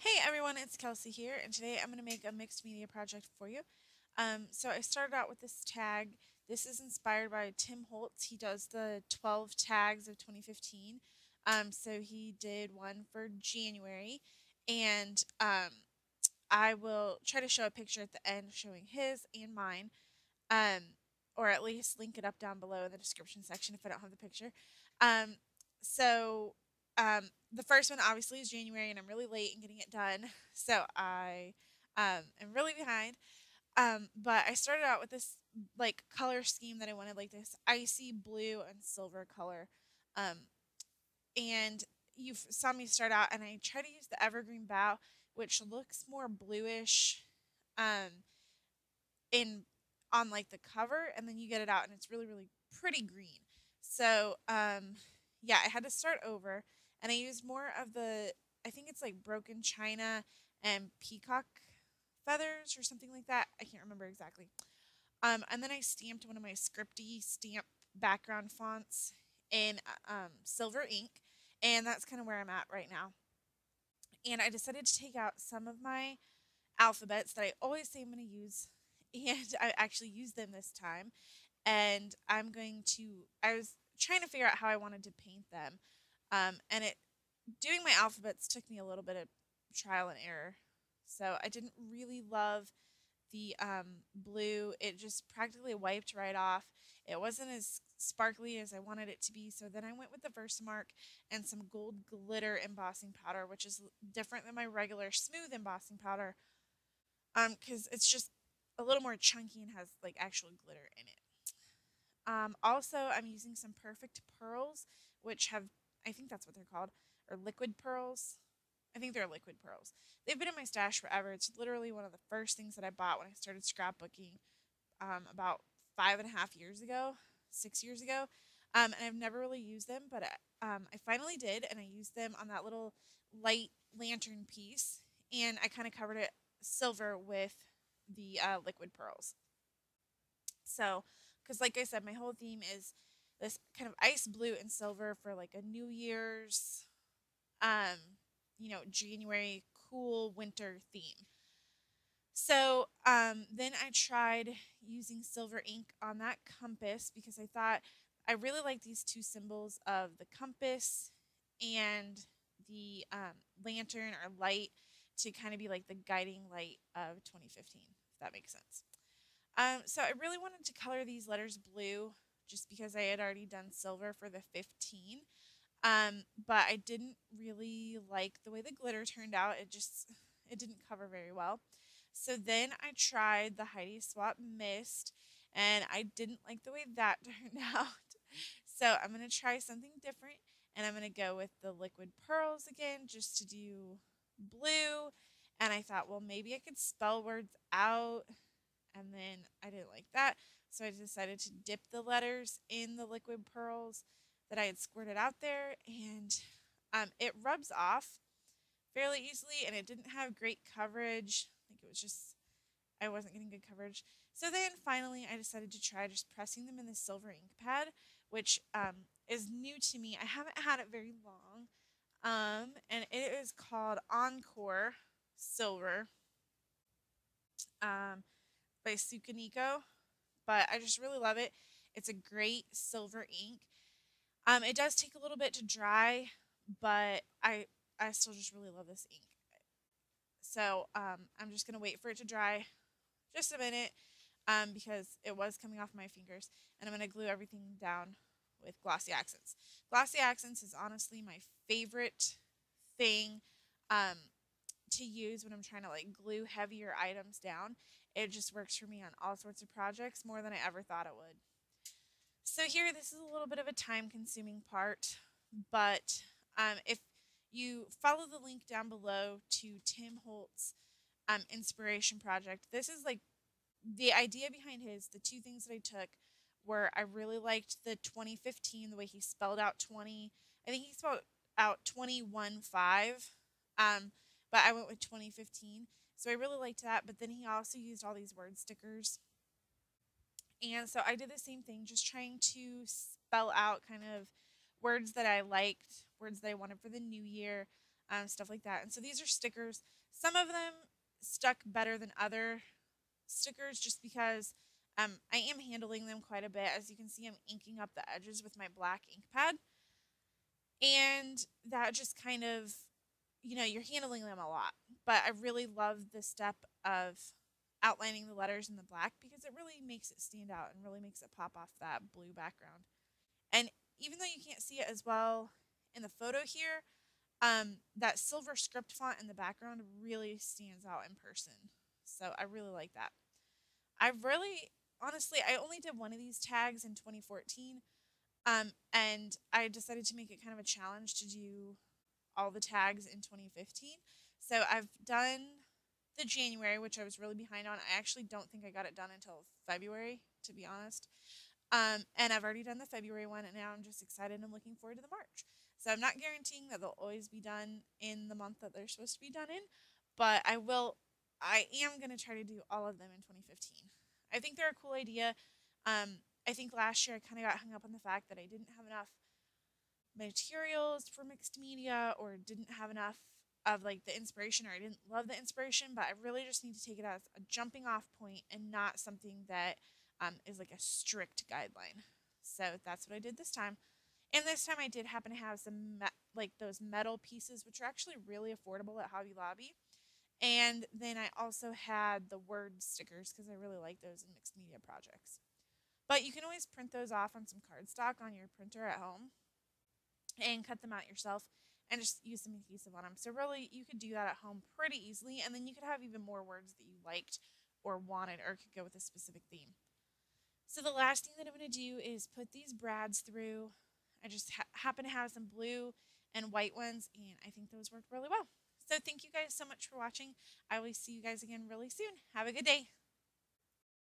Hey everyone, it's Kelsey here, and today I'm going to make a mixed media project for you. So I started out with this tag. This is inspired by Tim Holtz. He does the 12 tags of 2015. So he did one for January, and I will try to show a picture at the end showing his and mine, um, or at least link it up down below in the description section if I don't have the picture. Um, so the first one obviously is January, and I'm really late in getting it done, so I am really behind. But I started out with this like color scheme that I wanted, like this icy blue and silver color, um, and you saw me start out, and I try to use the evergreen bough, which looks more bluish. In on like the cover, and then you get it out and it's really pretty green. So yeah, I had to start over, and I used more of the, I think it's like broken china and peacock feathers or something like that. I can't remember exactly. And then I stamped one of my scripty stamp background fonts in silver ink, and that's kind of where I'm at right now. And I decided to take out some of my alphabets that I always say I'm going to use, and I actually used them this time. And I was trying to figure out how I wanted to paint them. And doing my alphabets took me a little bit of trial and error. So I didn't really love the blue. It just practically wiped right off. It wasn't as sparkly as I wanted it to be. So then I went with the Versamark and some gold glitter embossing powder, which is different than my regular smooth embossing powder, because it's just a little more chunky and has like actual glitter in it. Also, I'm using some perfect pearls, which have, I think that's what they're called, or liquid pearls. I think they're liquid pearls. They've been in my stash forever. It's literally one of the first things that I bought when I started scrapbooking, about 5.5 years ago, 6 years ago. And I've never really used them, but I finally did, and I used them on that little light lantern piece, and I kind of covered it silver with the liquid pearls. So, because like I said, my whole theme is this kind of ice blue and silver for like a New Year's, um, January cool winter theme. So then I tried using silver ink on that compass because I thought I really like these two symbols of the compass and the lantern or light to kind of be like the guiding light of 2015, if that makes sense. So I really wanted to color these letters blue just because I had already done silver for the 15. But I didn't really like the way the glitter turned out. It didn't cover very well. So then I tried the Heidi Swap Mist, and I didn't like the way that turned out. So I'm gonna try something different, and I'm gonna go with the liquid pearls again just to do blue. And I thought, well, maybe I could spell words out, and then I didn't like that. So I decided to dip the letters in the liquid pearls that I had squirted out there, and it rubs off fairly easily, and it didn't have great coverage. Like it was just, I wasn't getting good coverage. So then finally, I decided to try just pressing them in the silver ink pad, which is new to me. I haven't had it very long, and it is called Encore Silver, um, by Sukaniko, but I just really love it. It's a great silver ink. It does take a little bit to dry, but I still just really love this ink. So I'm just gonna wait for it to dry just a minute, because it was coming off my fingers, and I'm gonna glue everything down with glossy accents. Glossy accents is honestly my favorite thing um, to use when I'm trying to like glue heavier items down. It just works for me on all sorts of projects more than I ever thought it would. So here, this is a little bit of a time-consuming part, but if you follow the link down below to Tim Holt's inspiration project, this is like the idea behind his. The two things that I took were I really liked the 2015, the way he spelled out 20. I think he spelled out 21 5, but I went with 2015. So I really liked that. But then he also used all these word stickers, and so I did the same thing, just trying to spell out kind of words that I liked, words that I wanted for the new year. stuff like that. And so these are stickers. Some of them stuck better than other stickers just because I am handling them quite a bit. As you can see, I'm inking up the edges with my black ink pad. And that just kind of, you're handling them a lot. But I really love the step of outlining the letters in the black because it really makes it stand out and really makes it pop off that blue background. And even though you can't see it as well in the photo here, that silver script font in the background really stands out in person. So I really like that. Honestly, I only did one of these tags in 2014. And I decided to make it kind of a challenge to do all the tags in 2015. So I've done the January, which I was really behind on. I actually don't think I got it done until February, to be honest. And I've already done the February one, and now I'm just excited and looking forward to the March. So I'm not guaranteeing that they'll always be done in the month that they're supposed to be done in, but I am going to try to do all of them in 2015. I think they're a cool idea. I think last year I kind of got hung up on the fact that I didn't have enough materials for mixed media or didn't have enough of like the inspiration or I didn't love the inspiration, but I really just need to take it as a jumping off point and not something that is like a strict guideline. So that's what I did this time. And this time I did happen to have some like those metal pieces, which are actually really affordable at Hobby Lobby. And then I also had the word stickers because I really like those in mixed media projects. But you can always print those off on some cardstock on your printer at home and cut them out yourself and just use some adhesive on them. So really, you could do that at home pretty easily, and then you could have even more words that you liked or wanted or could go with a specific theme. So the last thing that I'm going to do is put these brads through. I just happen to have some blue and white ones, and I think those worked really well. So thank you guys so much for watching. I will see you guys again really soon. Have a good day.